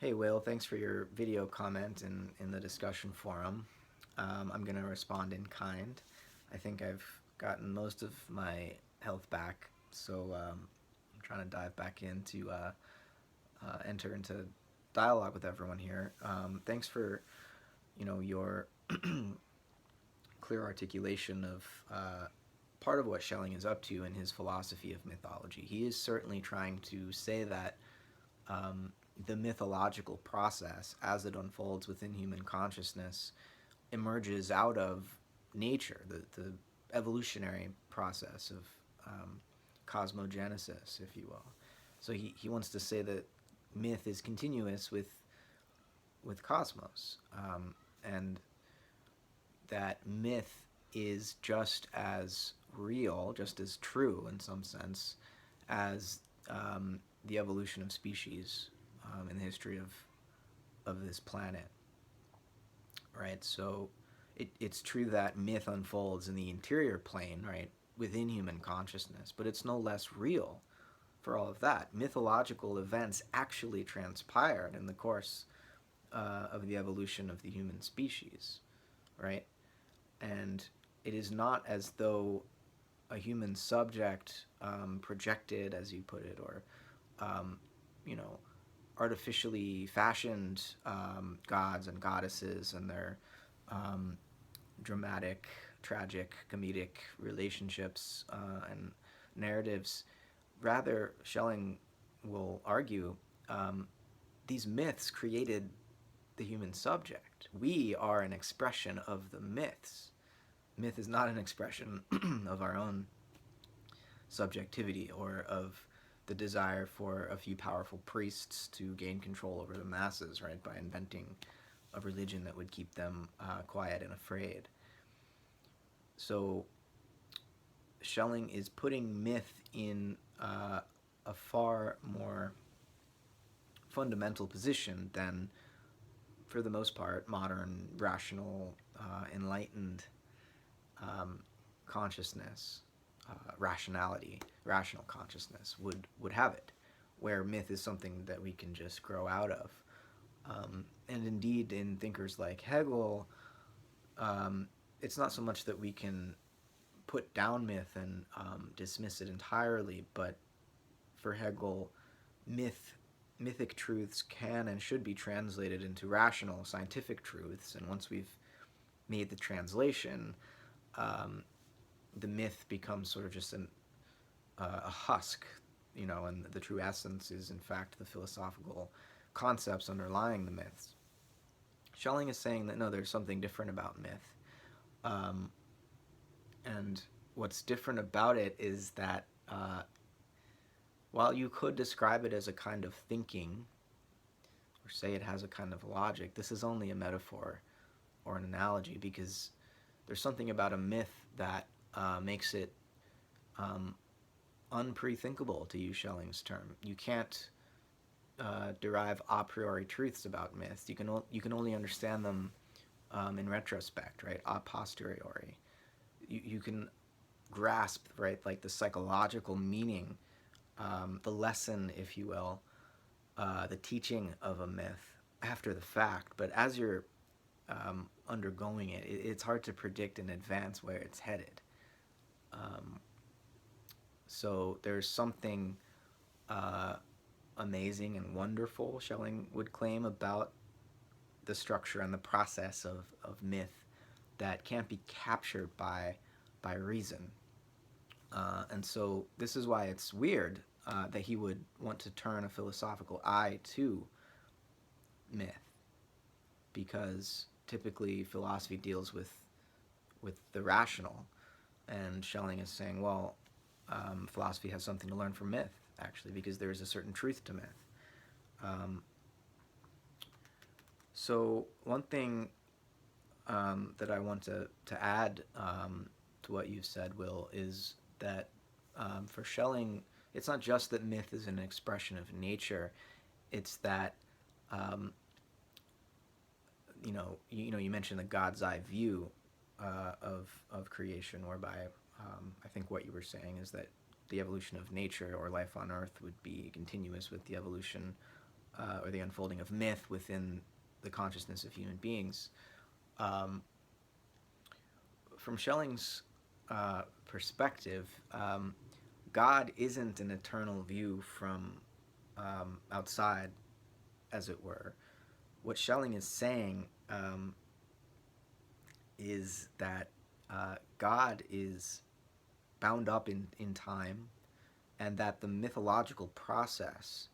Hey Will, thanks for your video comment in the discussion forum. I'm going to respond in kind. I think I've gotten most of my health back, so I'm trying to dive back in to enter into dialogue with everyone here. Thanks for your clear articulation of part of what Schelling is up to in his philosophy of mythology. He is certainly trying to say that um, the mythological process, as it unfolds within human consciousness, emerges out of nature, the evolutionary process of cosmogenesis, if you will. So he wants to say that myth is continuous with cosmos, and that myth is just as real, just as true in some sense, as the evolution of species in the history of this planet, right? So it's true that myth unfolds in the interior plane, right, within human consciousness, but it's no less real for all of that. Mythological events actually transpired in the course of the evolution of the human species, right? And it is not as though a human subject projected, as you put it, or um, you know, artificially fashioned gods and goddesses and their um, dramatic, tragic, comedic relationships and narratives. Rather, Schelling will argue these myths created the human subject. We are an expression of the myths. Myth is not an expression of our own subjectivity or of the desire for a few powerful priests to gain control over the masses, right, by inventing a religion that would keep them quiet and afraid. So Schelling is putting myth in a far more fundamental position than, for the most part, modern, rational, enlightened um, consciousness, rationality, rational consciousness would have it, where myth is something that we can just grow out of. And indeed, in thinkers like Hegel, it's not so much that we can put down myth and dismiss it entirely, but for Hegel, mythic truths can and should be translated into rational scientific truths, and once we've made the translation, um, the myth becomes sort of just a husk, and the true essence is in fact the philosophical concepts underlying the myths. Schelling is saying that no, there's something different about myth, um, and what's different about it is that while you could describe it as a kind of thinking, or say it has a kind of logic, this is only a metaphor or an analogy, because there's something about a myth that makes it um, unprethinkable, to use Schelling's term. You can't derive a priori truths about myths. You can only understand them in retrospect, right? A posteriori. You can grasp, right, like the psychological meaning, the lesson, if you will, the teaching of a myth after the fact. But as you're undergoing it, it's hard to predict in advance where it's headed. Um, so there's something uh, amazing and wonderful, Schelling would claim, about the structure and the process of myth that can't be captured by reason. And so this is why it's weird that he would want to turn a philosophical eye to myth, because typically philosophy deals with the rational, and Schelling is saying, well, philosophy has something to learn from myth, actually, because there is a certain truth to myth. Um, so one thing that I want to add to what you've said, Will, is that for Schelling, it's not just that myth is an expression of nature; it's that um, you mentioned the God's eye view of creation, whereby I think what you were saying is that the evolution of nature or life on Earth would be continuous with the evolution or the unfolding of myth within the consciousness of human beings. Um, from Schelling's perspective, God isn't an eternal view from outside, as it were. What Schelling is saying is that God is bound up in time, and that the mythological process,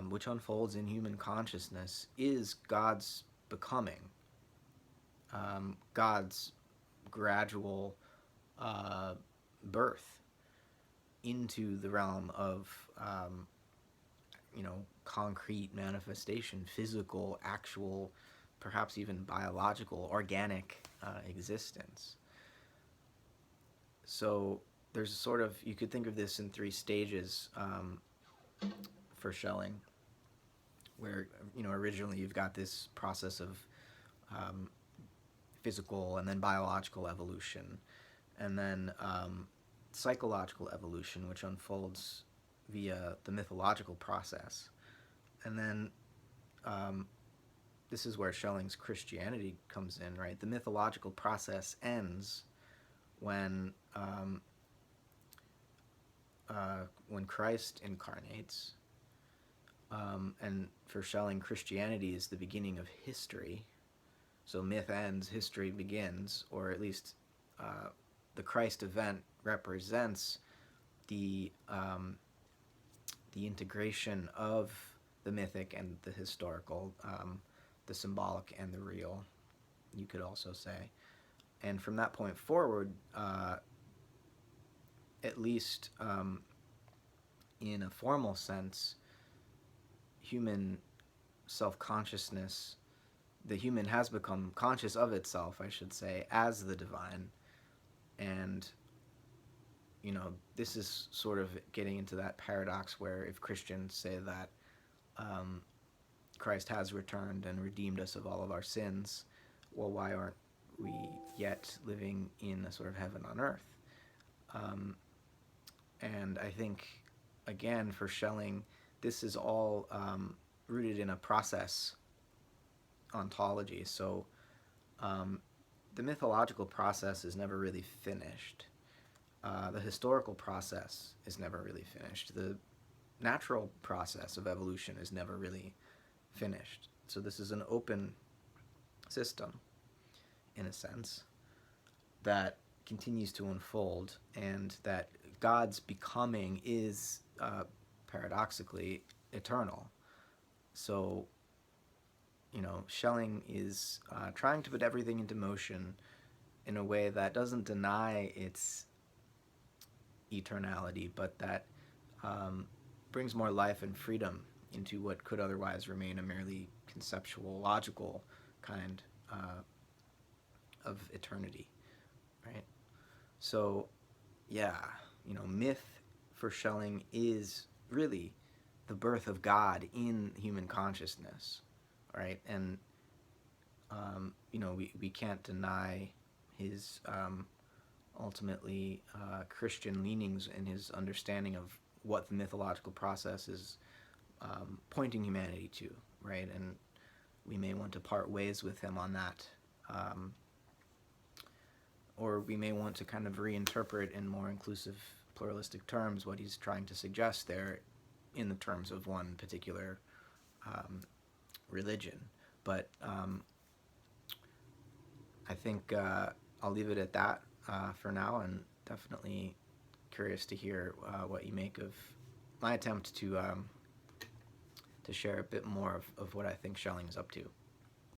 which unfolds in human consciousness, is God's becoming, God's gradual birth into the realm of concrete manifestation, physical, actual, perhaps even biological, organic existence. So there's a sort of, you could think of this in three stages for Schelling, where originally you've got this process of physical and then biological evolution, and then psychological evolution, which unfolds via the mythological process. And then this is where Schelling's Christianity comes in, right? The mythological process ends when Christ incarnates, and for Schelling, Christianity is the beginning of history. So myth ends, history begins, or at least the Christ event represents the integration of the mythic and the historical, the symbolic and the real, you could also say. And from that point forward, at least in a formal sense, human self-consciousness, the human has become conscious of itself, I should say, as the divine. And this is sort of getting into that paradox where if Christians say that Christ has returned and redeemed us of all of our sins, well, why aren't we yet living in a sort of heaven on earth? And I think, again, for Schelling, this is all rooted in a process ontology. So the mythological process is never really finished. The historical process is never really finished. The natural process of evolution is never really finished. So this is an open system, in a sense, that continues to unfold, and that God's becoming is paradoxically eternal. So, Schelling is trying to put everything into motion in a way that doesn't deny its eternality, but that brings more life and freedom into what could otherwise remain a merely conceptual, logical kind of eternity, right? So, yeah, myth for Schelling is really the birth of God in human consciousness, right? And we can't deny his ultimately Christian leanings and his understanding of what the mythological process is pointing humanity to, right? And we may want to part ways with him on that, or we may want to kind of reinterpret in more inclusive, pluralistic terms what he's trying to suggest there in the terms of one particular religion. But I think I'll leave it at that for now, and definitely curious to hear what you make of my attempt to share a bit more of what I think Schelling is up to.